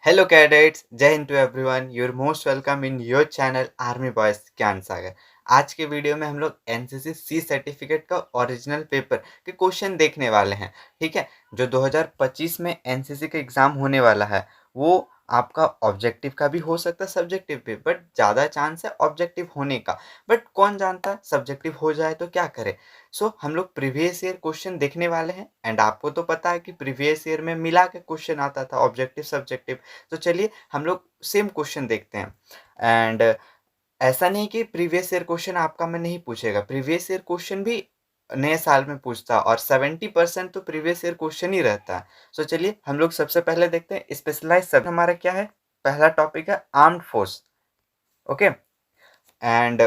Hello cadets, Jai Hind to everyone. Your most welcome in your channel army boys Gyan Sagar. आज के video में हम लोग एनसीसी सी सर्टिफिकेट का ओरिजिनल पेपर के क्वेश्चन देखने वाले हैं। ठीक है, जो 2025 में एनसीसी का एग्जाम होने वाला है वो आपका ऑब्जेक्टिव का भी हो सकता है, सब्जेक्टिव भी, बट ज़्यादा चांस है ऑब्जेक्टिव होने का। बट कौन जानता है सब्जेक्टिव हो जाए तो क्या करे। हम लोग प्रीवियस ईयर क्वेश्चन देखने वाले हैं एंड आपको तो पता है कि प्रीवियस ईयर में मिला के क्वेश्चन आता था, ऑब्जेक्टिव सब्जेक्टिव। तो चलिए हम लोग सेम क्वेश्चन देखते हैं। एंड ऐसा नहीं कि प्रीवियस ईयर क्वेश्चन आपका में नहीं पूछेगा, प्रीवियस ईयर क्वेश्चन भी नए साल में पूछता है और 70% तो प्रीवियस ईयर क्वेश्चन ही रहता है। चलिए हम लोग सबसे पहले देखते हैं स्पेशलाइज सब हमारा क्या है। पहला टॉपिक है armed force. Okay, and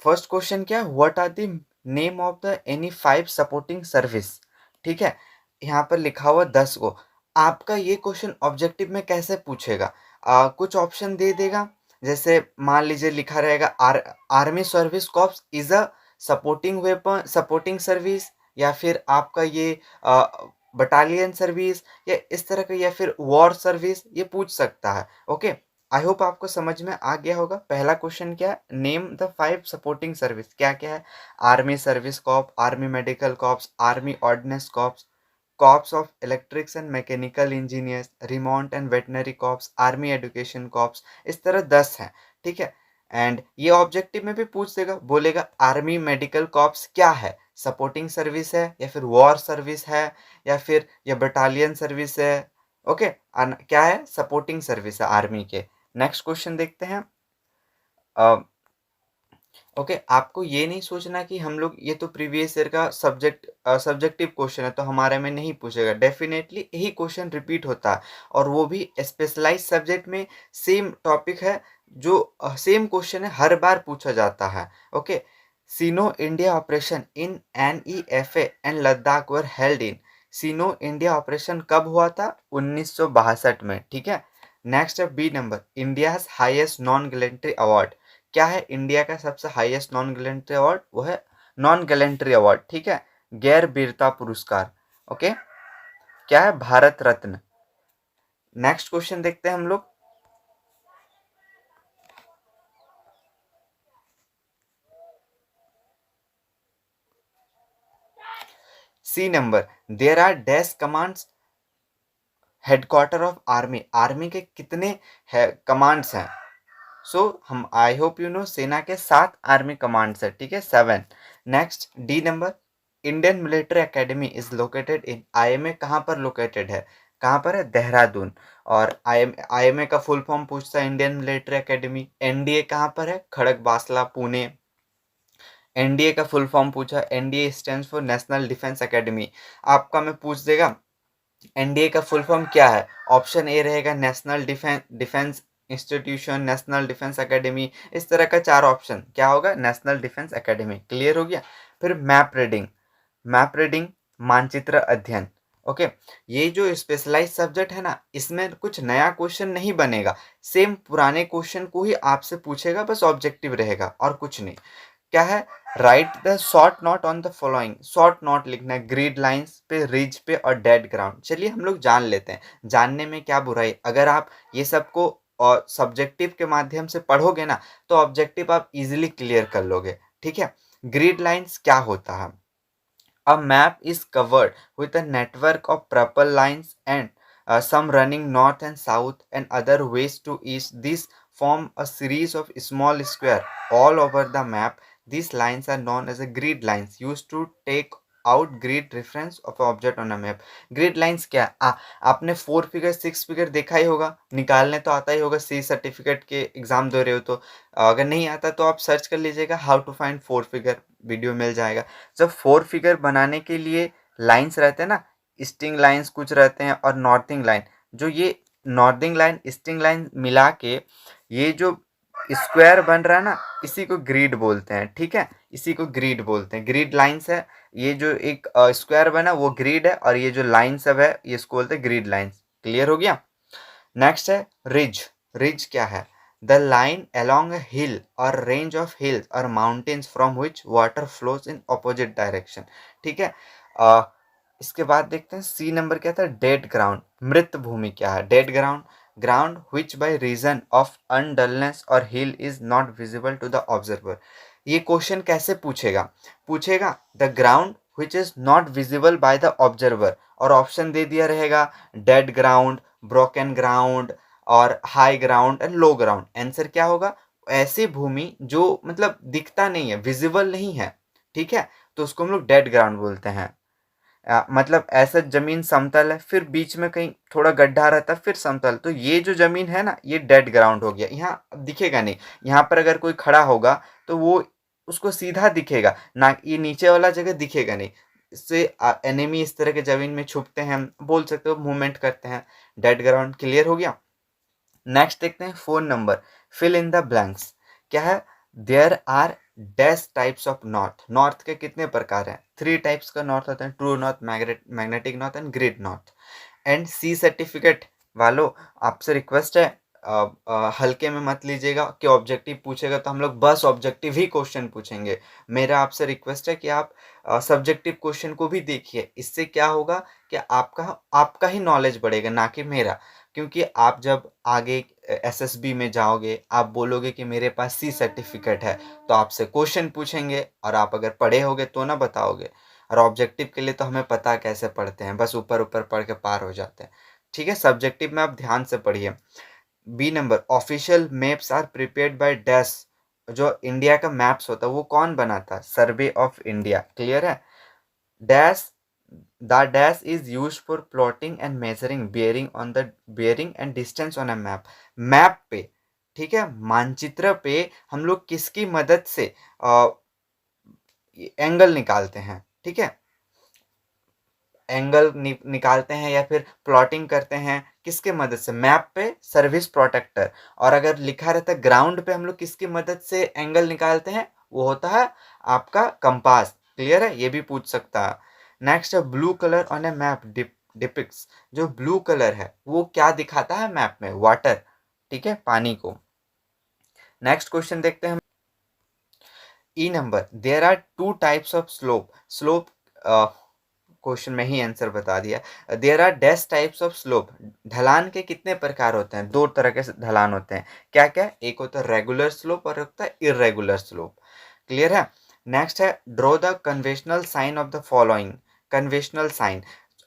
first question क्या है, what are the name of the any 5 supporting service. ठीक है, यहाँ पर लिखा हुआ 10 को। आपका ये क्वेश्चन ऑब्जेक्टिव में कैसे पूछेगा, कुछ ऑप्शन दे देगा। जैसे मान लीजिए लिखा रहेगा army service corps is a supporting weapon supporting service, या फिर आपका ये बटालियन सर्विस, या इस तरह का, या फिर वॉर सर्विस, ये पूछ सकता है। ओके, आई होप आपको समझ में आ गया होगा। पहला क्वेश्चन क्या है, नेम द 5 सपोर्टिंग सर्विस। क्या क्या है, army service Corp, army medical corps, army ordinance corps, corps of electrics and mechanical engineers, remote and veterinary corps, army education corps. इस तरह 10 हैं। ठीक है, एंड ये ऑब्जेक्टिव में भी पूछ देगा, बोलेगा आर्मी मेडिकल कॉर्प्स क्या है, सपोर्टिंग सर्विस है या फिर वॉर सर्विस है या फिर ये बटालियन सर्विस है। ओके, क्या है, सपोर्टिंग सर्विस है आर्मी के। नेक्स्ट क्वेश्चन देखते हैं। ओके, आपको ये नहीं सोचना कि हम लोग ये तो प्रीवियस ईयर का सब्जेक्टिव क्वेश्चन है तो हमारे में नहीं पूछेगा। डेफिनेटली यही क्वेश्चन रिपीट होता है और वो भी स्पेशलाइज सब्जेक्ट में। सेम टॉपिक है, जो सेम क्वेश्चन है, हर बार पूछा जाता है। Okay, Sino India operation in NEFA and Ladakh were held in. Sino India operation कब हुआ था, 1962 में। ठीक है, नेक्स्ट है B number, India highest non gallantry award. क्या है इंडिया का सबसे हाईएस्ट नॉन गैलेंट्री अवार्ड, वो है नॉन गैलेंट्री अवार्ड। ठीक है, गैर वीरता पुरस्कार। ओके, क्या है, भारत रत्न। नेक्स्ट क्वेश्चन देखते हैं हम लोग। C number, there are dash commands headquarter of army. Army के कितने कमांड्स हैं। हम आई होप यू नो, सेना के 7 आर्मी कमांड्स है। ठीक है, 7। Next D number, Indian military academy is located in. IMA कहाँ पर लोकेटेड है, कहाँ पर है, देहरादून। और IMA का फुल फॉर्म पूछता है इंडियन मिलिट्री एकेडमी। NDA कहाँ पर है, खड़गवासला पुणे। NDA का फुल फॉर्म पूछा, NDA stands for national defence academy. आपका मैं पूछ देगा NDA का फुल फॉर्म क्या है। ऑप्शन ए रहेगा national defence institution, national defence academy. इस तरह का 4 ऑप्शन क्या होगा, नेशनल डिफेंस एकेडमी। क्लियर हो गया। फिर मैप रीडिंग मानचित्र अध्ययन। ओके, ये जो स्पेशलाइज सब्जेक्ट है ना, इसमें कुछ नया क्वेश्चन नहीं बनेगा। सेम पुराने क्वेश्चन को ही आपसे पूछेगा, बस ऑब्जेक्टिव रहेगा और कुछ नहीं। क्या है, right the short note on the following. Short note लिखना है ग्रिड लाइंस पे, रिज पे और डेड ग्राउंड। चलिए हम लोग जान लेते हैं, जानने में क्या बुराई। अगर आप ये सबको और सब्जेक्टिव के माध्यम से पढ़ोगे ना तो ऑब्जेक्टिव आप इजीली क्लियर कर लोगे। ठीक है, ग्रिड लाइंस क्या होता है। A map is covered with a network of purple lines and some running north and south and other west to east. These form a series of small square all over the map. These lines are known as a grid lines used to take out grid reference of object on a map. Grid lines क्या है? आपने 4 figure 6 figure देखा ही होगा, निकालने तो आता ही होगा। C certificate के एग्जाम दे रहे हो तो अगर नहीं आता तो आप सर्च कर लीजिएगा how to find 4 figure, video मिल जाएगा। जब 4 फिगर बनाने के लिए लाइंस रहते हैं ना, स्टिंग लाइंस कुछ रहते हैं और नॉर्थिंग लाइन, जो ये नॉर्थिंग लाइन स्टिंग लाइन मिला के ये जो स्क्वायर बन रहा है ना, इसी को ग्रिड बोलते हैं। ठीक है, इसी को ग्रिड बोलते हैं, ग्रिड लाइंस है। ये जो एक स्क्वायर बना वो ग्रिड है और ये जो लाइन सब है ये इसको बोलते हैं ग्रिड लाइंस। क्लियर हो गया। नेक्स्ट है रिज। रिज क्या है, the line along a hill or range of hills or mountains from which water flows in opposite direction। ठीक है, इसके बाद देखते हैं सी नंबर क्या था, डेड ग्राउंड, मृत भूमि क्या है, dead ground, ground which by reason of undullness or hill is not visible to the observer। ये क्वेश्चन कैसे पूछेगा, पूछेगा the ground which is not visible by the observer, और ऑप्शन दे दिया रहेगा डेड ग्राउंड, ब्रोकन ग्राउंड और high ground and low ground. Answer क्या होगा, ऐसी भूमि जो मतलब दिखता नहीं है, विजिबल नहीं है, ठीक है, तो उसको हम लोग डेड ग्राउंड बोलते हैं। मतलब ऐसा जमीन समतल है, फिर बीच में कहीं थोड़ा गड्ढा रहता है, फिर समतल, तो ये जो जमीन है ना, ये डेड ग्राउंड हो गया। यहाँ दिखेगा नहीं, यहाँ पर अगर कोई खड़ा होगा तो वो उसको सीधा दिखेगा ना, ये नीचे वाला जगह दिखेगा नहीं। इससे एनिमी इस तरह के जमीन में छुपते हैं, बोल सकते हो मूवमेंट करते हैं। डेड ग्राउंड क्लियर हो गया। नेक्स्ट देखते हैं 4 number, fill in the blanks. क्या है, there are dash types of north. North के कितने प्रकार हैं, 3 टाइप्स का नॉर्थ होता है, true north, magnetic north and great north. And C certificate वालों, आपसे रिक्वेस्ट है हल्के में मत लीजिएगा कि ऑब्जेक्टिव पूछेगा तो हम लोग बस ऑब्जेक्टिव ही क्वेश्चन पूछेंगे। मेरा आपसे रिक्वेस्ट है कि आप सब्जेक्टिव क्वेश्चन को भी देखिए, इससे क्या होगा कि आपका आपका ही नॉलेज बढ़ेगा, ना कि मेरा। क्योंकि आप जब आगे एसएसबी में जाओगे, आप बोलोगे कि मेरे पास सी सर्टिफिकेट है, तो आपसे क्वेश्चन पूछेंगे और आप अगर पढ़े होगे तो ना बताओगे। और ऑब्जेक्टिव के लिए तो हमें पता कैसे पढ़ते हैं, बस ऊपर ऊपर पढ़ के पार हो जाते हैं, ठीक है। सब्जेक्टिव में आप ध्यान से पढ़िए। B number, official maps are prepared by dash. जो इंडिया का मैप्स होता है वो कौन बनाता है, सर्वे ऑफ इंडिया। क्लियर है। Dash, the dash is use for plotting and measuring bearing on the bearing and distance on a map. Map पे, ठीक है, मानचित्र पे हम लोग किसकी मदद से एंगल निकालते हैं, ठीक है, एंगल निकालते हैं या फिर प्लॉटिंग करते हैं, किसके मदद से, मैप पे सर्विस प्रोटेक्टर। और अगर लिखा रहता है ग्राउंड पे हम लोग किसकी मदद से एंगल निकालते हैं, वो होता है आपका कंपास। क्लियर है, ये भी पूछ सकता है। नेक्स्ट है blue colour on A map depicts. जो ब्लू कलर है वो क्या दिखाता है मैप में, वाटर, ठीक है, पानी को। नेक्स्ट क्वेश्चन देखते हैं। E number, there are 2 types of slope. Slope question में ही आंसर बता दिया। There are dash types of slope. ढलान के कितने प्रकार होते हैं, 2 तरह के ढलान होते हैं। क्या क्या, एक होता है रेगुलर स्लोप और एक होता है इरेगुलर स्लोप। क्लियर है। नेक्स्ट है draw the conventional sign of the following. Conventional sign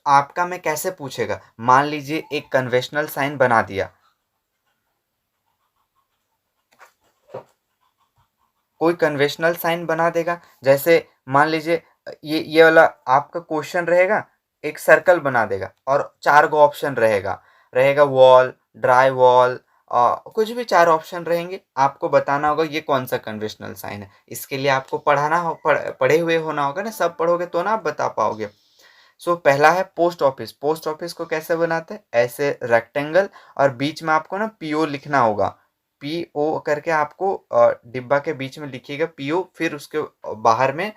आपका में कैसे पूछेगा, मान लीजिए एक कन्वेंशनल साइन बना दिया, कोई कन्वेंशनल साइन बना देगा। जैसे मान लीजिए ये वाला आपका क्वेश्चन रहेगा, एक सर्कल बना देगा और 4 गो ऑप्शन रहेगा, रहेगा वॉल, ड्राई वॉल, कुछ भी 4 ऑप्शन रहेंगे। आपको बताना होगा ये कौन सा कन्वेंशनल साइन है। इसके लिए आपको पढ़े हुए होना होगा ना, सब पढ़ोगे तो ना आप बता पाओगे। सो पहला है पोस्ट ऑफिस। पोस्ट ऑफिस को कैसे बनाते हैं, ऐसे रेक्टेंगल और बीच में आपको ना पीओ लिखना होगा। पीओ करके आपको डिब्बा के बीच में लिखिएगा पीओ, फिर उसके बाहर में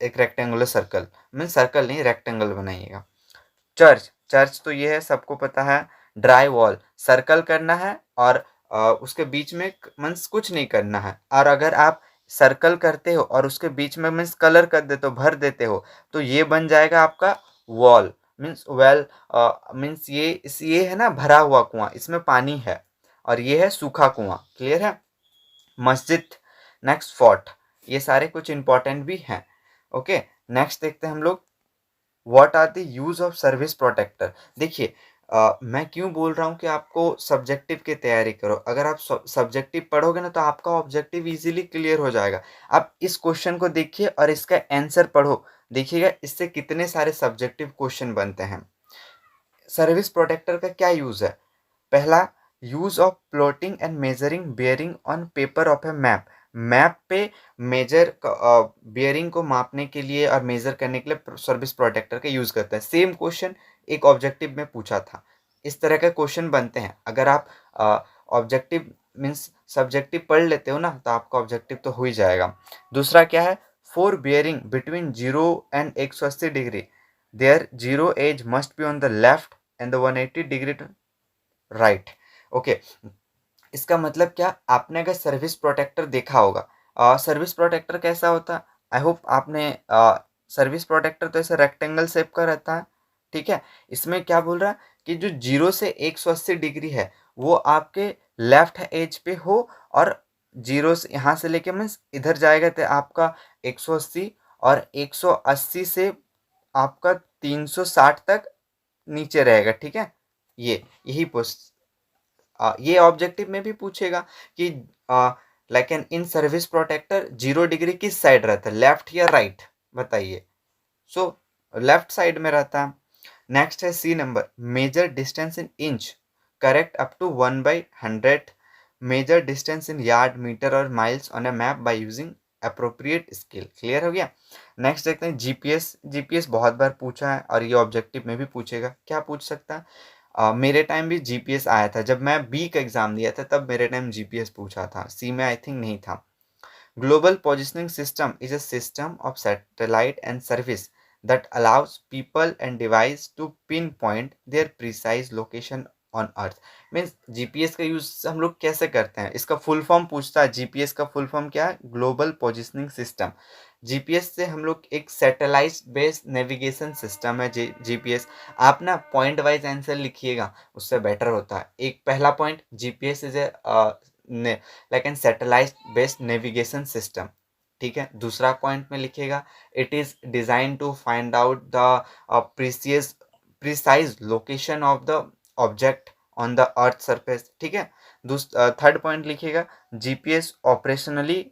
एक रेक्टेंगुलर सर्कल, मीन सर्कल नहीं रेक्टेंगल बनाइएगा। चर्च, चर्च तो ये है सबको पता है। ड्राई वॉल, सर्कल करना है और उसके बीच में मीन्स कुछ नहीं करना है। और अगर आप सर्कल करते हो और उसके बीच में मीन्स कलर कर देते हो, भर देते हो, तो ये बन जाएगा आपका वॉल, मीन्स वेल, मीन्स ये है ना भरा हुआ कुआं, इसमें पानी है, और ये है सूखा कुआं। क्लियर है। मस्जिद, नेक्स्ट फोर्ट, ये सारे कुछ इंपॉर्टेंट भी हैं। ओके, नेक्स्ट देखते हैं हम लोग, what are the use of service protractor. देखिए मैं क्यों बोल रहा हूँ कि आपको सब्जेक्टिव की तैयारी करो। अगर आप सब्जेक्टिव पढ़ोगे ना तो आपका ऑब्जेक्टिव इजीली क्लियर हो जाएगा। आप इस क्वेश्चन को देखिए और इसका आंसर पढ़ो, देखिएगा इससे कितने सारे सब्जेक्टिव क्वेश्चन बनते हैं। सर्विस प्रोटेक्टर का क्या यूज है, पहला, use of plotting and measuring bearing on paper of A map. Map पे मेजर बेयरिंग को मापने के लिए और मेजर करने के लिए सर्विस प्रोटेक्टर का यूज करता है। सेम क्वेश्चन एक ऑब्जेक्टिव में पूछा था। इस तरह के क्वेश्चन बनते हैं। अगर आप ऑब्जेक्टिव मीन्स सब्जेक्टिव पढ़ लेते हो ना तो आपका ऑब्जेक्टिव तो हो ही जाएगा। दूसरा क्या है, for bearing between 0 and 180 degree there zero edge must be on the left and the 180 degree right. Okay, इसका मतलब क्या, आपने अगर सर्विस प्रोटेक्टर देखा होगा, सर्विस प्रोटेक्टर कैसा होता है, आई होप आपने सर्विस प्रोटेक्टर तो ऐसे रेक्टेंगल शेप का रहता है, ठीक है। इसमें क्या बोल रहा है कि जो 0 से 180 डिग्री है वो आपके लेफ्ट एज पे हो, और 0 से यहाँ से लेके मीन्स इधर जाएगा तो आपका 180, और 180 से आपका 360 तक नीचे रहेगा, ठीक है। यही ये ऑब्जेक्टिव में भी पूछेगा कि like an in service protractor 0 degree किस साइड रहता है, लेफ्ट या राइट, बताइए। सो लेफ्ट साइड में रहता है। नेक्स्ट है C number, measure distance in inch, correct up to 1/100, measure distance in yard, metre और miles on a map by using appropriate scale. Clear हो गया। नेक्स्ट देखते हैं जीपीएस। जीपीएस बहुत बार पूछा है और ये ऑब्जेक्टिव में भी पूछेगा। क्या पूछ सकता है? मेरे टाइम भी जीपीएस आया था, जब मैं बी का एग्जाम दिया था तब मेरे टाइम जीपीएस पूछा था, सी में आई थिंक नहीं था। Global positioning system is a system of satellite and service that allows people and device to pinpoint their precise location on earth। Means GPS का यूज हम लोग कैसे करते हैं, इसका फुल फॉर्म पूछता है। जीपीएस का फुल फॉर्म क्या है? Global positioning system. जीपीएस से हम लोग एक सैटेलाइट बेस्ड नेविगेशन सिस्टम है जीपीएस। आप ना पॉइंट वाइज आंसर लिखिएगा, उससे बेटर होता है। एक पहला point, GPS is a like an satellite based navigation system, ठीक है। दूसरा पॉइंट में लिखिएगा, it is design to find out the precise location of the object on the earth surface, ठीक है। थर्ड पॉइंट लिखिएगा, GPS operationally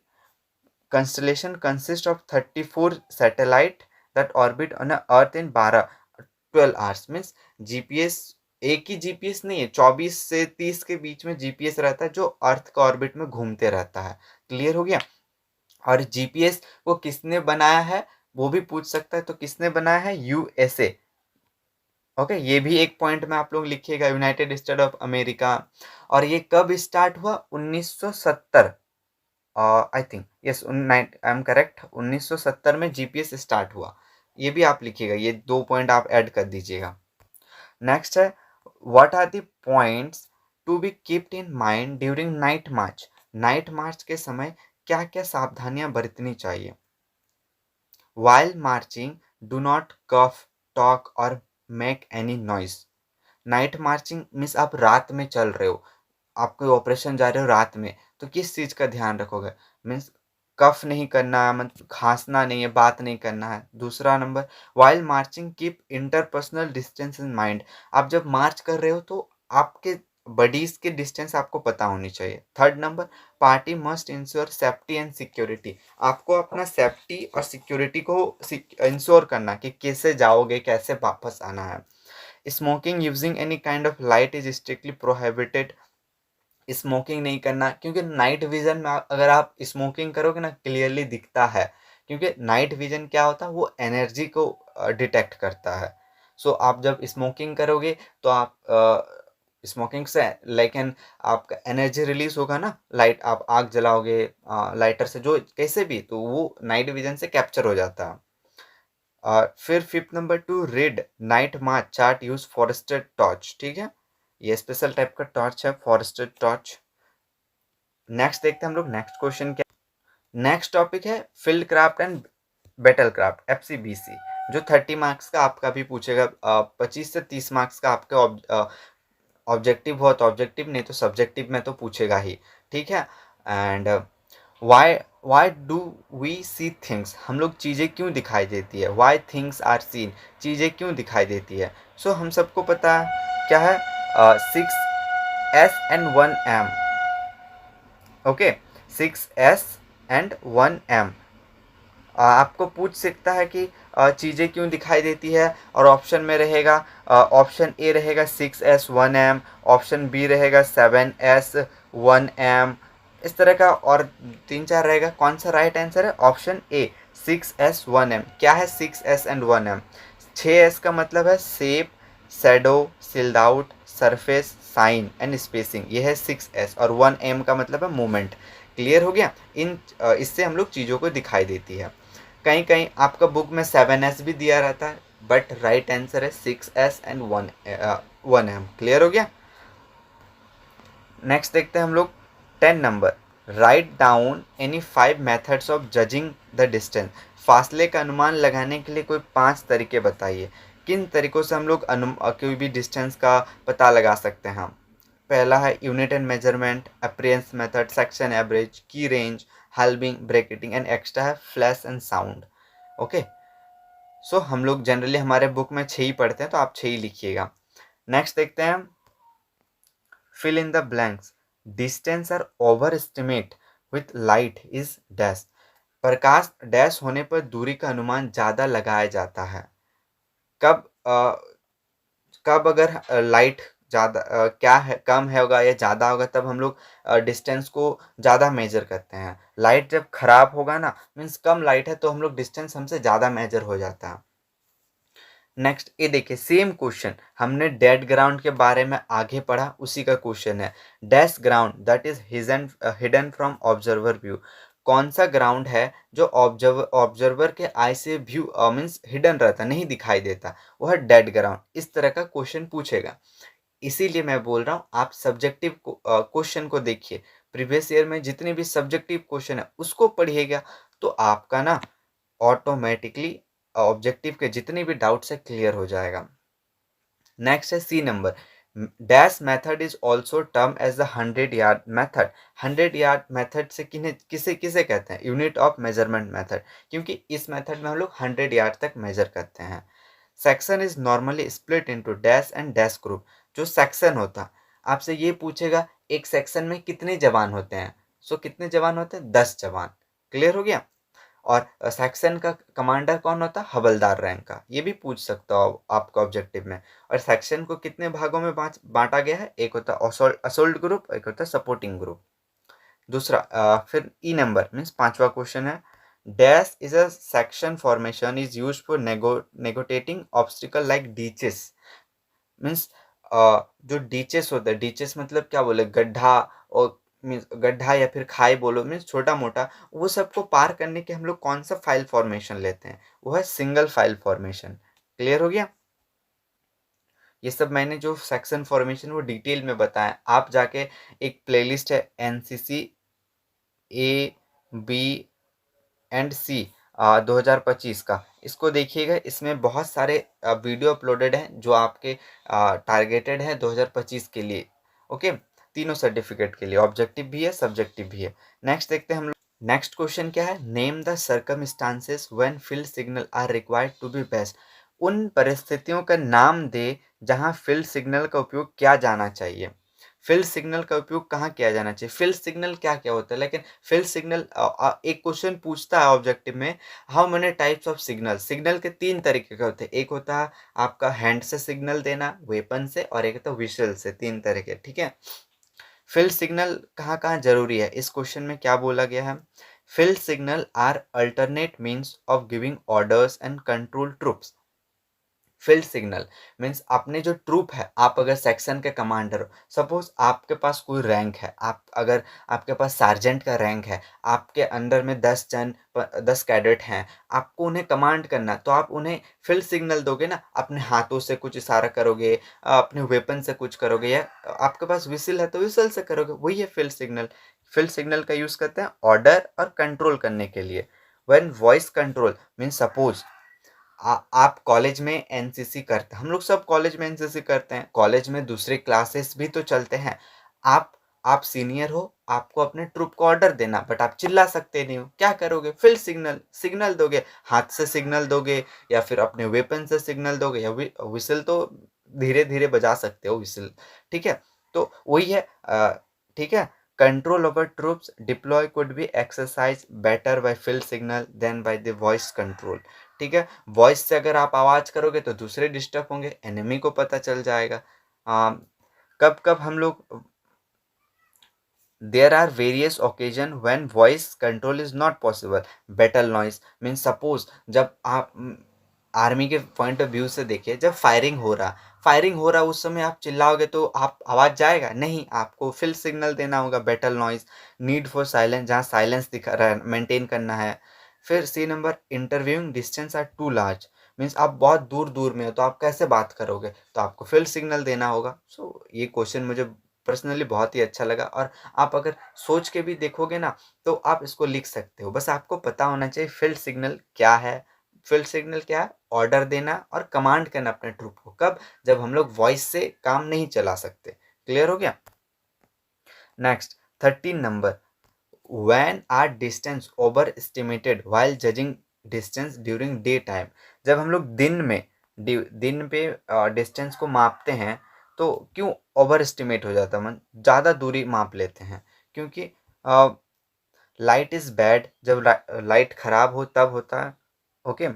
constellation consists of 34 satellite that orbit on a earth in 12 hours। Means GPS एक ही GPS नहीं है, 24 से 30 के बीच में GPS रहता है जो अर्थ का ऑर्बिट में घूमते रहता है। क्लियर हो गया। और जीपीएस को किसने बनाया है वो भी पूछ सकता है, तो किसने बनाया है? यूएसए। ओके, ये भी एक पॉइंट में आप लोग लिखिएगा, यूनाइटेड स्टेट ऑफ अमेरिका। और ये कब स्टार्ट हुआ? 1970, I think yes, I am correct, 1970 में जीपीएस स्टार्ट हुआ। ये भी आप लिखिएगा, ये 2 पॉइंट आप ऐड कर दीजिएगा। नेक्स्ट है, what are the points to be kept in mind during night march. Night march के समय क्या क्या सावधानियां बरतनी चाहिए? While marching, do not cough, talk or make any noise। Night marching means आप रात में चल रहे हो, आप कोई ऑपरेशन जा रहे हो रात में, तो किस चीज़ का ध्यान रखोगे? मीन्स कफ नहीं करना है, मतलब खांसना नहीं है, बात नहीं करना है। दूसरा number, while marching keep interpersonal distance in mind. आप जब मार्च कर रहे हो तो आपके बडीज के डिस्टेंस आपको पता होनी चाहिए। Third number, party must ensure safety and security. आपको अपना सेफ्टी और सिक्योरिटी को इंश्योर करना कि कैसे जाओगे, कैसे वापस आना है। Smoking using any kind of light is strictly prohibited. Smoking नहीं करना, क्योंकि नाइट विजन में अगर आप स्मोकिंग करोगे ना क्लियरली दिखता है, क्योंकि नाइट विजन क्या होता है, वो एनर्जी को डिटेक्ट करता है। सो आप जब स्मोकिंग करोगे तो आप स्मोकिंग से लेकिन आपका एनर्जी रिलीज होगा ना, लाइट आप आग जलाओगे लाइटर से, जो कैसे भी, तो वो नाइट विजन से कैप्चर हो जाता है। फिर fifth number, to read night march chart use forested torch, ठीक है। ये स्पेशल टाइप का टॉर्च है, फॉरेस्टेड टॉर्च। नेक्स्ट देखते हैं हम लोग, नेक्स्ट क्वेश्चन क्या। नेक्स्ट टॉपिक है field craft and battle craft, FCBC, जो 30 मार्क्स का आपका भी पूछेगा। 25 से 30 मार्क्स का आपके ऑब्जेक्टिव हो तो ऑब्जेक्टिव, नहीं तो सब्जेक्टिव में तो पूछेगा ही, ठीक है। And why do we see things, हम लोग चीज़ें क्यों दिखाई देती है? वाई थिंग्स आर सीन, चीज़ें क्यों दिखाई देती है? सो हम सबको पता है क्या है, 6S and 1M। Okay, 6S and 1M। आपको पूछ सकता है कि चीज़ें क्यों दिखाई देती है, और ऑप्शन में रहेगा, ऑप्शन ए रहेगा 6S1M, ऑप्शन बी रहेगा 7S1M, इस तरह का, और 3-4 रहेगा। कौन सा राइट आंसर है? Option A 6S1M। क्या है 6S and 1M? 6S का मतलब है shape, shadow, silhouette, surface, shine and spacing, ये है 6S। और 1M का मतलब है मूवमेंट। क्लियर हो गया। इससे हम लोग चीज़ों को दिखाई देती है। कहीं कहीं आपका बुक में 7S भी दिया रहता है, बट राइट आंसर है 6S and 1M। क्लियर हो गया। नेक्स्ट देखते हैं हम लोग 10 number, write down any 5 methods of judging the distance. फासले का अनुमान लगाने के लिए कोई 5 तरीके बताइए। किन तरीकों से हम लोग कोई भी डिस्टेंस का पता लगा सकते हैं हम। पहला है unit and measurement, अप्रियंस method, section average, की रेंज, हेल्बिंग, ब्रैकेटिंग एंड एक्स्ट्रा है फ्लैश एंड साउंड। ओके, सो हम लोग जनरली हमारे बुक में 6 ही पढ़ते हैं, तो आप 6 ही लिखिएगा। नेक्स्ट देखते हैं, fill in the blanks. Distance are overestimate with light is dash. Prakash dash होने पर दूरी का अनुमान ज्यादा लगाया जाता है। कब कब अगर लाइट ज्यादा क्या है, कम है होगा या ज्यादा होगा, तब हम लोग डिस्टेंस को ज्यादा मेजर करते हैं। लाइट जब खराब होगा ना, मीन्स कम लाइट है, तो हम लोग डिस्टेंस हमसे ज्यादा मेजर हो जाता है। नेक्स्ट ये देखिए, सेम क्वेश्चन हमने डेड ग्राउंड के बारे में आगे पढ़ा, उसी का क्वेश्चन है। Dash ground that is hidden from observer view. कौन सा ग्राउंड है जो ऑब्जर्वर के आई से व्यू मीन्स हिडन रहता, नहीं दिखाई देता, वह डेड ग्राउंड। इस तरह का क्वेश्चन पूछेगा। इसीलिए मैं बोल रहा हूँ, आप सब्जेक्टिव क्वेश्चन को देखिए। प्रीवियस ईयर में जितने भी सब्जेक्टिव क्वेश्चन है उसको पढ़िएगा, तो आपका ना ऑटोमेटिकली ऑब्जेक्टिव के जितने भी डाउट्स है क्लियर हो जाएगा। नेक्स्ट है C number, dash method is also term as the 100 yard method. 100 yard method से किसे किसे कहते हैं, यूनिट ऑफ मेजरमेंट मेथड, क्योंकि इस मेथड में हम लोग 100 यार्ड तक मेजर करते हैं। Section is normally split into dash and dash group. जो सेक्शन होता, आपसे ये पूछेगा एक सेक्शन में कितने जवान होते हैं, सो कितने जवान होते हैं, 10 जवान। क्लियर हो गया। और सेक्शन का कमांडर कौन होता है, हवलदार रैंक का, ये भी पूछ सकता हो आपका ऑब्जेक्टिव में। और सेक्शन को कितने भागों में बांटा गया है, एक होता है असोल्ट ग्रुप, एक होता है सपोर्टिंग ग्रुप। दूसरा फिर ई नंबर मीन्स पांचवा क्वेश्चन है, dash is a section formation is used for negotiating obstacle like ditches. मीन्स जो डीचेस होता है, डीचेस मतलब क्या बोले, गड्ढा, और मीन्स गड्ढा या फिर खाई बोलो, मीन्स छोटा मोटा, वो सबको पार करने के हम लोग कौन सा फाइल फॉर्मेशन लेते हैं, वो है सिंगल फाइल फॉर्मेशन। क्लियर हो गया। ये सब मैंने जो सेक्शन फॉर्मेशन वो डिटेल में बताया, आप जाके एक प्लेलिस्ट है एनसीसी ए बी एंड सी 2025 का, इसको देखिएगा। इसमें बहुत सारे वीडियो अपलोडेड हैं जो आपके टारगेटेड है 2025 के लिए। ओके, तीनों सर्टिफिकेट के लिए, ऑब्जेक्टिव भी है, सब्जेक्टिव भी है। नेक्स्ट देखते हैं हम लोग। नेक्स्ट क्वेश्चन क्या है, name the circumstances when field signal are required to be best. उन परिस्थितियों का नाम दे जहां फील्ड सिग्नल का उपयोग किया जाना चाहिए। फील्ड सिग्नल का उपयोग कहाँ किया जाना चाहिए, फील्ड सिग्नल क्या क्या होता है। लेकिन फील्ड सिग्नल एक क्वेश्चन पूछता है ऑब्जेक्टिव में, how many types of signal. Signal के 3 तरीके के होते हैं, एक होता है आपका हैंड से सिग्नल देना, वेपन से, और एक होता है विशल से। 3 तरह के, ठीक है। फील्ड सिग्नल कहाँ कहाँ जरूरी है, इस क्वेश्चन में क्या बोला गया है, field signal are alternate means of giving orders and control troops. Field signal means अपने जो ट्रूप है, आप अगर सेक्शन के कमांडर हो, सपोज आपके पास कोई रैंक है, आप अगर आपके पास सार्जेंट का रैंक है, आपके अंडर में 10 कैडेट हैं, आपको उन्हें कमांड करना, तो आप उन्हें फील्ड सिग्नल दोगे ना, अपने हाथों से कुछ इशारा करोगे, अपने वेपन से कुछ करोगे, या आपके पास विसिल है तो विसल से करोगे, वही है फील्ड सिग्नल। फील्ड सिग्नल का यूज करते हैं ऑर्डर और कंट्रोल करने के लिए। When voice control means suppose आप कॉलेज में एनसीसी करते हैं, हम लोग सब कॉलेज में एनसीसी करते हैं, कॉलेज में दूसरे क्लासेस भी तो चलते हैं। आप सीनियर हो, आपको अपने ट्रूप को ऑर्डर देना, बट आप चिल्ला सकते नहीं हो, क्या करोगे, फील्ड सिग्नल सिग्नल दोगे, हाथ से सिग्नल दोगे, या फिर अपने वेपन से सिग्नल दोगे, या विसल तो धीरे धीरे बजा सकते हो विसल, ठीक है। तो वही है, ठीक है। Control over troops deploy could be exercise better by field signal than by the voice control. ठीक है, वॉइस से अगर आप आवाज करोगे तो दूसरे डिस्टर्ब होंगे, एनिमी को पता चल जाएगा। कब कब हम लोग, there are various occasion when voice control is not possible। battle noise means suppose जब आप आर्मी के पॉइंट ऑफ व्यू से देखिए, जब फायरिंग हो रहा उस समय आप चिल्लाओगे तो आप आवाज जाएगा नहीं, आपको फील्ड सिग्नल देना होगा, battle noise. Need for silence, जहाँ साइलेंस दिखा रहा है मेंटेन करना है। फिर C number, intervening distance are too large means आप बहुत दूर दूर में हो तो आप कैसे बात करोगे, तो आपको फील्ड सिग्नल देना होगा। सो ये क्वेश्चन मुझे पर्सनली बहुत ही अच्छा लगा। और आप अगर सोच के भी देखोगे ना तो आप इसको लिख सकते हो। बस आपको पता होना चाहिए फील्ड सिग्नल क्या है। फील्ड सिग्नल क्या है? ऑर्डर देना और कमांड करना अपने ट्रूप को। कब? जब हम लोग वॉइस से काम नहीं चला सकते। क्लियर हो गया? Next 13 number, when are distance overestimated while judging distance during day time? जब हम लोग दिन पे डिस्टेंस को मापते हैं तो क्यों ओवर एस्टिमेट हो जाता है? मन ज़्यादा दूरी माप लेते हैं क्योंकि लाइट इज़ बैड। जब लाइट खराब हो तब होता है। ओके।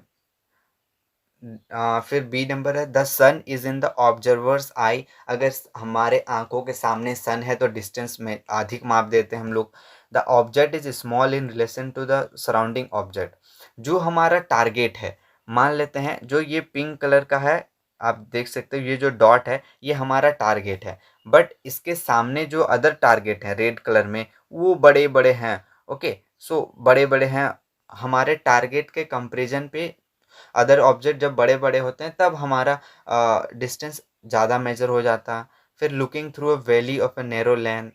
फिर बी नंबर है, the sun is in the observer's eye. अगर हमारे आंखों के सामने सन है तो डिस्टेंस में अधिक माप देते हैं हम लोग। The object is small in relation to the surrounding object. जो हमारा टारगेट है, मान लेते हैं जो ये पिंक कलर का है, आप देख सकते हो ये जो डॉट है ये हमारा टारगेट है, बट इसके सामने जो अदर टारगेट है रेड कलर में वो बड़े बड़े हैं। ओके, सो बड़े बड़े हैं। हमारे टारगेट के कंपेरिजन पे अदर ऑब्जेक्ट जब बड़े बड़े होते हैं तब हमारा डिस्टेंस ज़्यादा मेजर हो जाता है। फिर looking through a valley of a narrow lane,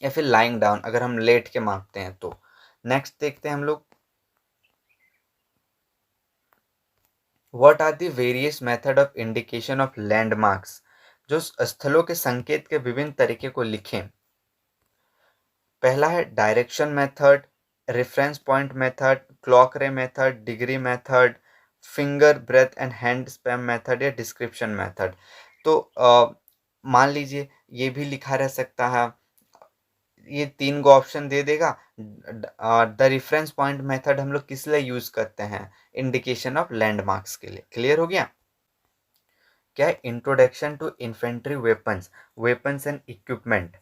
या फिर लाइंग डाउन अगर हम लेट के मापते हैं तो। नेक्स्ट देखते हैं हम लोग, what are the various method of indication of landmarks. जो स्थलों के संकेत के विभिन्न तरीके को लिखें। पहला है direction method, reference point method, clock ray method, degree method, finger breadth and hand span method, या डिस्क्रिप्शन मेथड। तो मान लीजिए ये भी लिखा रह सकता है, ये 3 गो ऑप्शन दे देगा। द रेफरेंस पॉइंट मेथड हम लोग किस लिए यूज करते हैं? इंडिकेशन ऑफ लैंडमार्क्स के लिए। क्लियर हो गया? क्या है? Introduction to infantry weapons and equipment,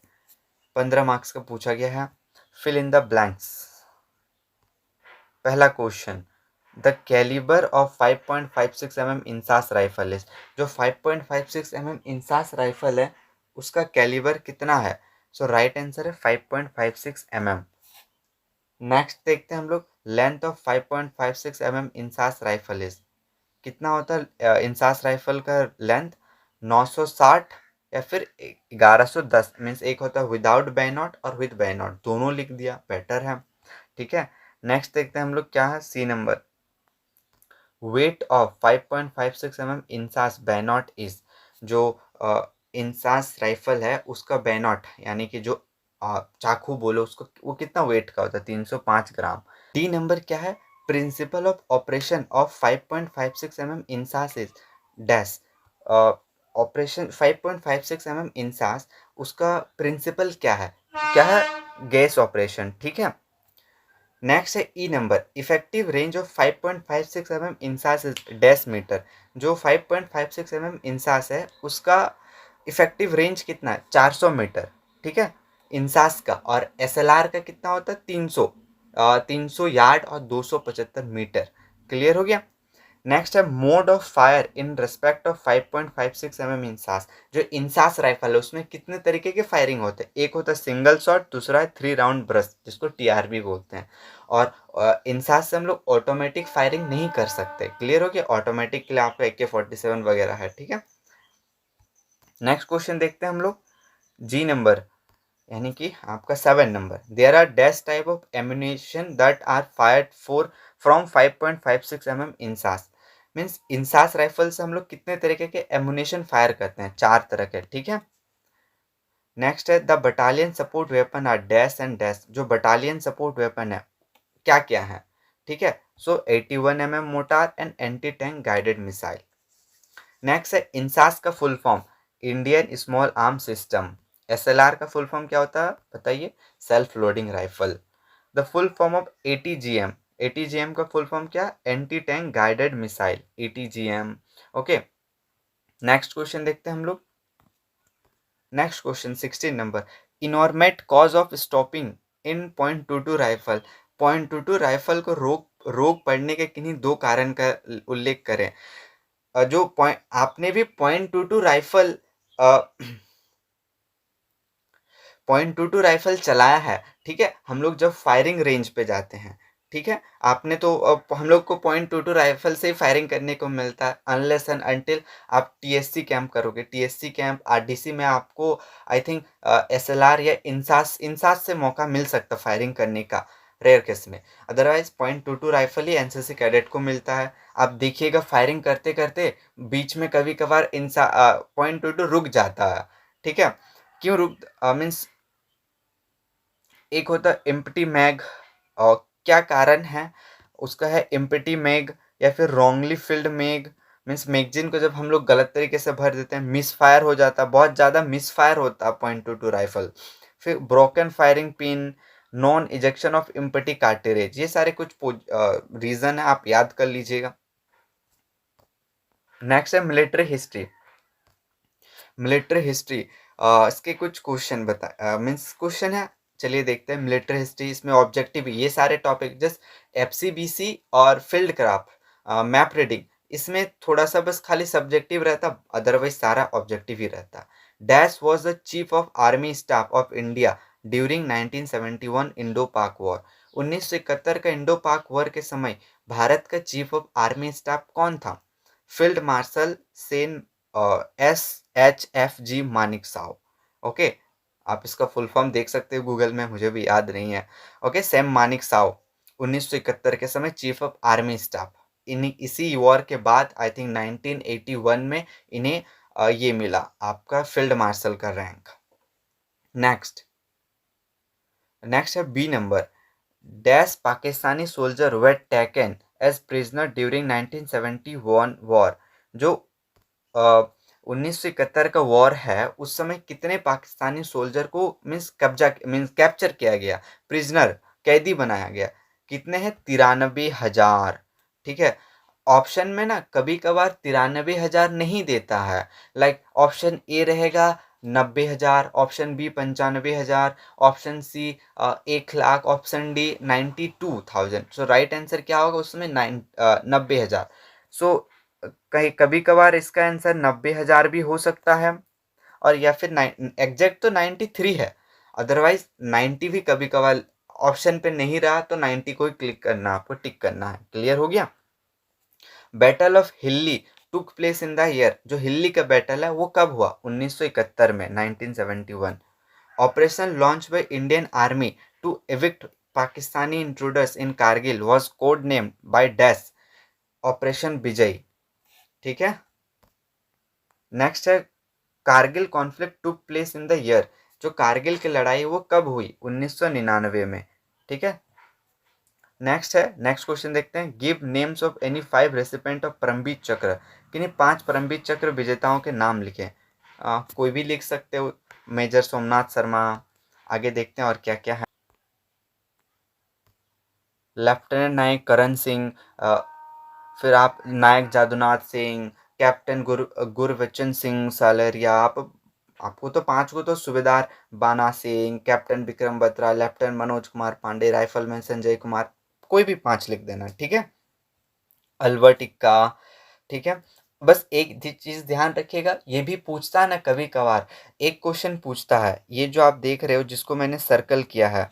15 marks का पूछा गया है। Fill in the blanks. पहला question, the calibre of 5.56 mm INSAS rifle is. जो 5.56 mm इंसास राइफल है उसका कैलिबर कितना है? सो राइट आंसर है 5.56 mm। नेक्स्ट देखते हैं हम लोग, length of 5.56 mm INSAS rifle is. कितना होता है इंसास राइफल का लेंथ? 960 या फिर 1110। मीन्स एक होता है विदाउट बैनॉट और विद बैनॉट, दोनों लिख दिया, बेटर है। ठीक है। नेक्स्ट देखते हैं हम लोग क्या है, C number, weight of 5.56 mm INSAS bayonet is. जो इंसास राइफल है उसका बैनॉट यानी कि जो चाकू बोलो उसको, वो कितना वेट का होता है? 305 ग्राम। डी नंबर क्या है, principle of operation of 5.56 mm INSAS is dash. Operation 5.56 mm INSAS, उसका प्रिंसिपल क्या है? क्या है? Gas operation. ठीक है। नेक्स्ट है E number, effective range of 5.56 mm INSAS is dash metre. जो 5.56 mm इंसास है उसका इफेक्टिव रेंज कितना है? 400 मीटर। ठीक है, इंसास का। और एसएलआर का कितना होता है? 300 यार्ड और 275 मीटर। क्लियर हो गया? नेक्स्ट है mode of fire in respect of 5.56 mm INSAS. जो इंसास राइफल है उसमें कितने तरीके के फायरिंग होते हैं? एक होता है सिंगल शॉट, दूसरा है 3 राउंड ब्रस्ट जिसको टीआरबी बोलते हैं। और इंसास से हम लोग ऑटोमेटिक फायरिंग नहीं कर सकते। क्लियर हो गया? ऑटोमेटिक के लिए आपका AK-47 वगैरह है। ठीक है। नेक्स्ट क्वेश्चन देखते हैं हम लोग, जी नंबर यानी कि आपका 7 number, there are dash type of ammunition that are fired from 5.56 mm INSAS. Means INSAS rifle से हम लोग कितने तरीके के एम्यूनेशन फायर करते हैं? 4 तरह के। ठीक है। नेक्स्ट है the battalion support weapon are dash and dash. जो बटालियन सपोर्ट वेपन है क्या क्या है? ठीक है, so 81 mm mortar and anti tank guided missile. Next है इंसास का full form, Indian small arm system. SLR का फुल फॉर्म क्या होता है बताइए? Self loading rifle. The full form of ATGM, ATGM का फुल फॉर्म क्या? Anti tank guided missile, ATGM. Okay. Next question देखते हैं हम लोग। Next question 16 number, inordinate cause of stopping in .22 rifle. .22 rifle को रोक पड़ने के किन्हीं 2 कारण का उल्लेख करें। जो पॉइंट आपने भी .22 राइफल .22 राइफल चलाया है। ठीक है, हम लोग जब फायरिंग रेंज पे जाते हैं ठीक है, आपने तो हम लोग को .22 राइफल से ही फायरिंग करने को मिलता है अनलेस एंड अनटिल आप टीएससी कैंप करोगे। टीएससी कैंप आरडीसी में आपको आई थिंक एसएलआर या इंसास इंसास से मौका मिल सकता फायरिंग करने का रेयर केस में। अदरवाइज .22 राइफल ही एनसीसी कैडेट को मिलता है। आप देखिएगा फायरिंग करते करते बीच में कभी कभार इंसा .22 रुक जाता है। ठीक है, क्यों रुक मीन्स एक होता है एम्प्टी मैग, और क्या कारण है उसका है एम्प्टी मैग या फिर wrongly filled mag. Means magazine को जब हम लोग गलत तरीके से भर देते हैं मिस फायर हो जाता है, बहुत ज़्यादा मिस फायर होता है .22 राइफल। फिर broken firing pin, non ejection of empty cartridge, ये सारे कुछ रीज़न है, आप याद कर लीजिएगा। नेक्स्ट है मिलिट्री हिस्ट्री। मिलिट्री हिस्ट्री इसके कुछ क्वेश्चन बता मीन्स क्वेश्चन है, चलिए देखते हैं। मिलिट्री हिस्ट्री इसमें ऑब्जेक्टिव ये सारे टॉपिक जस्ट एफसीबीसी और फील्ड क्राफ्ट मैप रीडिंग इसमें थोड़ा सा बस खाली सब्जेक्टिव रहता, अदरवाइज सारा ऑब्जेक्टिव ही रहता। Dash was the chief of army staff of India during 1971 Indo पाक वॉर। 1971 का इंडो पाक वॉर के समय भारत का चीफ ऑफ आर्मी स्टाफ कौन था? Field marshal Sen SHFG Manik Sao. Okay, आप इसका फुल फॉर्म देख सकते हो गूगल में, मुझे भी याद नहीं है। ओके, सैम मानिक साव 1971 के समय चीफ ऑफ आर्मी स्टाफ। इन्हीं इसी वॉर के बाद आई थिंक 1981 में इन्हें ये मिला आपका फील्ड मार्शल का रैंक। नेक्स्ट है B number. Dash Pakistani soldier were taken as prisoner during 1971 war. जो 1971 का वॉर है उस समय कितने पाकिस्तानी सोल्जर को मीन्स कैप्चर किया गया, प्रिजनर कैदी बनाया गया? कितने हैं? 93,000। ठीक है, ऑप्शन में ना कभी कभार 93,000 नहीं देता है। लाइक ऑप्शन ए रहेगा 90,000, option B 95,000, option C 1,00,000, option D 92,000। So right answer क्या होगा उसमें? 90,000। सो कहीं कभी कभार इसका आंसर 90,000 भी हो सकता है, और या फिर एग्जैक्ट तो 93 है, अदरवाइज 90 भी कभी कभार ऑप्शन पे नहीं रहा तो 90 को ही क्लिक करना, आपको टिक करना है। क्लियर हो गया? बैटल ऑफ हिल्ली टुक प्लेस इन द ईयर। जो हिल्ली का बैटल है वो कब हुआ? 1971 में, 1971। Operation launch by Indian army to evict Pakistani intruders in Kargil was code named by dash operation Vijay. ठीक है, नेक्स्ट है Kargil conflict took place in the year. जो कारगिल की लड़ाई वो कब हुई? 1999 में। ठीक है, नेक्स्ट क्वेश्चन देखते हैं। Give names of any 5 recipient of Param Vir Chakra. किन्हीं 5 परमवीर चक्र विजेताओं के नाम लिखें। कोई भी लिख सकते हो, मेजर सोमनाथ शर्मा। आगे देखते हैं और क्या क्या है। लेफ्टिनेंट नायक करण सिंह, फिर आप नायक जादूनाथ सिंह, कैप्टन गुरबचन सिंह सालरिया। आपको तो 5 को तो Subedar Bana Singh, captain Vikram Batra, lieutenant Manoj Kumar Pandey, rifleman Sanjay Kumar, कोई भी 5 लिख देना। ठीक है, अल्बर्ट इक्का। ठीक है, बस एक चीज ध्यान रखिएगा, ये भी पूछता है ना कभी कभार, एक क्वेश्चन पूछता है, ये जो आप देख रहे हो जिसको मैंने सर्कल किया है,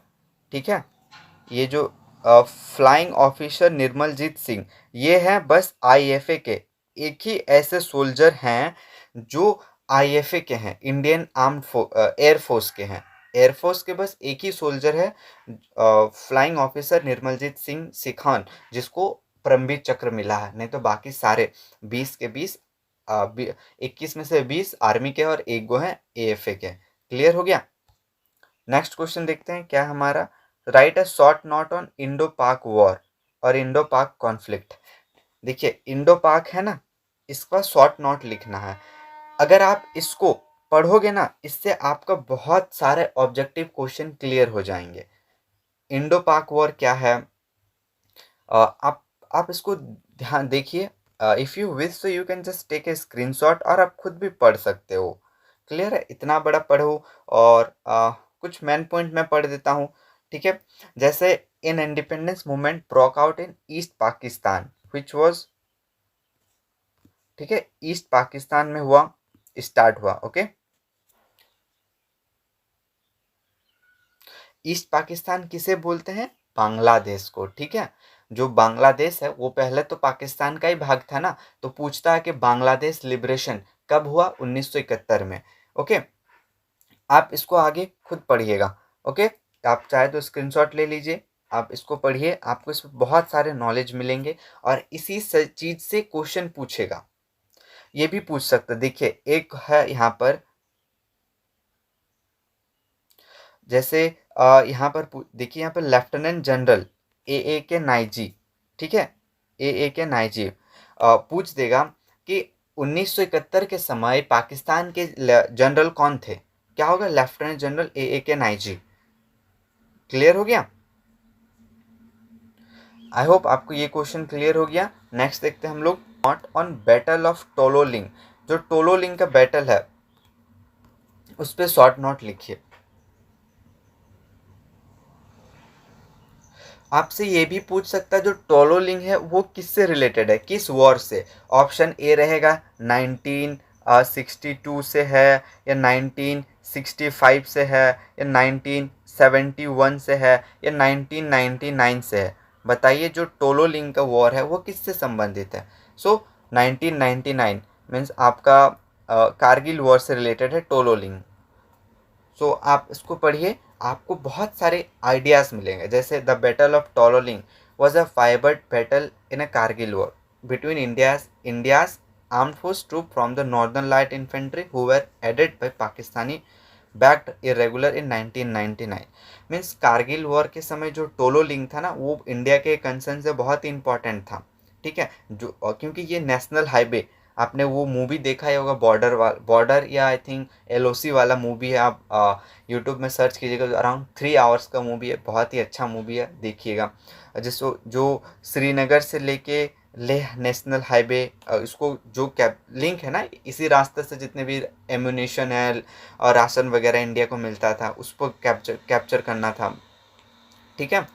ठीक है, ये जो फ्लाइंग ऑफिसर निर्मलजीत सिंह, ये है बस आईएफए के एक ही ऐसे सोल्जर हैं जो आईएफए के हैं, इंडियन आर्म्ड एयरफोर्स के हैं। एयरफोर्स के बस एक ही सोल्जर है फ्लाइंग ऑफिसर निर्मलजीत सिंह सिखान, जिसको परमवीर चक्र मिला है। नहीं तो बाकी सारे 20 के 20 21 में से 20 आर्मी के और एक गो है एएफए के। क्लियर हो गया? नेक्स्ट क्वेश्चन देखते हैं क्या हमारा। Right a short note on Indo पाक वॉर और इंडो पाक कॉन्फ्लिक्ट। देखिए इंडो पाक है ना, इसका शॉर्ट नोट लिखना है। अगर आप इसको पढ़ोगे ना, इससे आपका बहुत सारे ऑब्जेक्टिव क्वेश्चन क्लियर हो जाएंगे। इंडो पाक वॉर क्या है, आप इसको ध्यान देखिए। इफ़ यू विश तो you can just take a screenshot और आप खुद भी पढ़ सकते हो। क्लियर है? इतना बड़ा पढ़ो, और कुछ मेन पॉइंट मैं पढ़ देता हूँ। ठीक है, जैसे इन independence movement broke out in east Pakistan which was, ठीक है, ईस्ट पाकिस्तान में हुआ, स्टार्ट हुआ। ओके, ईस्ट पाकिस्तान किसे बोलते हैं? बांग्लादेश को। ठीक है, जो बांग्लादेश है वो पहले तो पाकिस्तान का ही भाग था ना, तो पूछता है कि बांग्लादेश लिबरेशन कब हुआ, 1971 में। ओके, आप इसको आगे खुद पढ़िएगा। ओके, आप चाहे तो स्क्रीनशॉट ले लीजिए, आप इसको पढ़िए, आपको इसमें बहुत सारे नॉलेज मिलेंगे और इसी चीज से क्वेश्चन पूछेगा। ये भी पूछ सकता, देखिए एक है यहाँ पर, जैसे यहाँ पर देखिए, यहाँ पर लेफ्टिनेंट जनरल ए के नाइजी, ठीक है, ए के नाइजी पूछ देगा कि 1971 के समय पाकिस्तान के जनरल कौन थे, क्या होगा, लेफ्टिनेंट जनरल ए के नाइजी। क्लियर हो गया? आई होप आपको ये क्वेश्चन क्लियर हो गया। नेक्स्ट देखते हैं हम लोग, not on battle of Tololing. जो टोलोलिंग का बैटल है उस पर शॉर्ट नोट लिखिए। आपसे ये भी पूछ सकता है जो टोलोलिंग है वो किससे रिलेटेड है, किस वॉर से। ऑप्शन ए रहेगा 1962 से है, या 1965 से है, या 1971 से है, या 1999 से है। बताइए जो टोलोलिंग का वॉर है वो किससे संबंधित है। सो 1999 मीन्स आपका कारगिल वॉर से रिलेटेड है टोलोलिंग। सो आप इसको पढ़िए, आपको बहुत सारे आइडियाज़ मिलेंगे। जैसे the battle of Tololing was a fibred battle in a Kargil war between India's armed force troop from the northern light infantry who were aided by Pakistani backed irregular in 1999। मीन्स कारगिल वॉर के समय जो टोलोलिंग था ना वो इंडिया के कंसर्न से बहुत ही इंपॉर्टेंट था। ठीक है, जो क्योंकि ये नेशनल हाईवे, आपने वो मूवी देखा ही होगा, बॉर्डर या आई थिंक एलओसी वाला मूवी है, आप यूट्यूब में सर्च कीजिएगा। अराउंड 3 आवर्स का मूवी है, बहुत ही अच्छा मूवी है, देखिएगा। जिसको जो श्रीनगर से लेके लेह नेशनल हाईवे, इसको जो कैप लिंक है ना, इसी रास्ते से जितने भी एम्यूनेशन है और राशन वगैरह इंडिया को मिलता था उसको कैप्चर करना था। ठीक है,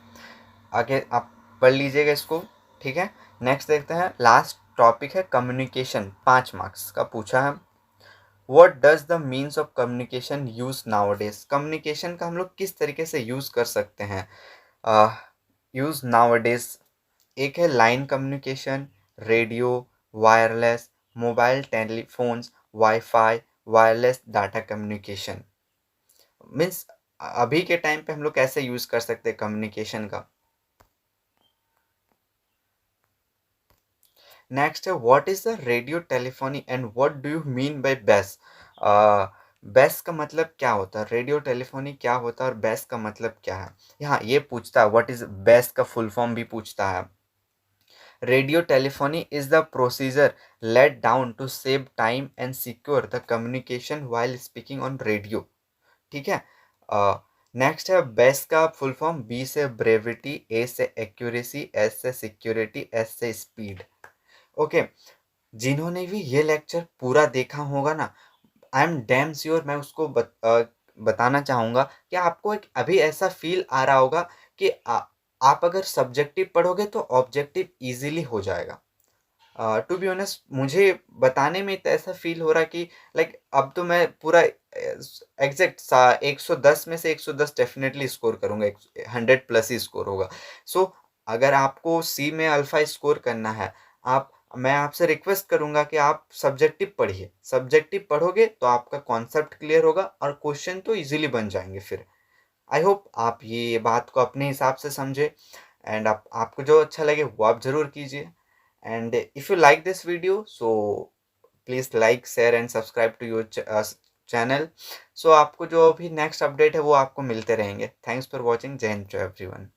आगे आप पढ़ लीजिएगा इसको। ठीक है, नेक्स्ट देखते हैं, लास्ट टॉपिक है कम्युनिकेशन, 5 मार्क्स का पूछा है। What does the means of communication use nowadays. Communication का हम लोग किस तरीके से यूज कर सकते हैं यूज नाउअडेज। एक है line communication, radio, wireless, mobile telephones, wifi, wireless data communication. Means अभी के टाइम पे हम लोग कैसे यूज कर सकते हैं कम्युनिकेशन का। नेक्स्ट है what is the radio telephony and what do you mean by base. Base का मतलब क्या होता है, रेडियो टेलीफोनी क्या होता है और बेस का मतलब क्या है। यहाँ ये पूछता है व्हाट इज बेस का फुल फॉर्म भी पूछता है। Radio telephony is the procedure laid down to save time and secure the communication while speaking on radio. ठीक है, नेक्स्ट है बेस का फुल फॉर्म, बी से ब्रेविटी, ए से एक्यूरेसी, एस से सिक्योरिटी, एस से स्पीड। ओके, जिन्होंने भी ये लेक्चर पूरा देखा होगा ना, आई एम डैम श्योर, मैं उसको बताना चाहूँगा कि आपको एक अभी ऐसा फील आ रहा होगा कि आप अगर सब्जेक्टिव पढ़ोगे तो ऑब्जेक्टिव इजीली हो जाएगा। टू बी ऑनेस्ट मुझे बताने में तो ऐसा फील हो रहा है कि लाइक अब तो मैं पूरा एग्जैक्ट 110 में से 110 डेफिनेटली स्कोर करूँगा, 100+ ही स्कोर होगा। सो अगर आपको सी में अल्फ़ा स्कोर करना है, आप मैं आपसे रिक्वेस्ट करूँगा कि आप सब्जेक्टिव पढ़िए। सब्जेक्टिव पढ़ोगे तो आपका कॉन्सेप्ट क्लियर होगा और क्वेश्चन तो इजीली बन जाएंगे फिर। आई होप आप ये बात को अपने हिसाब से समझे एंड आपको जो अच्छा लगे वो आप ज़रूर कीजिए। And if you like this video so please like share and subscribe to your channel. So आपको जो भी नेक्स्ट अपडेट है वो आपको मिलते रहेंगे। Thanks for watching. जय हिंद टू एवरीवन।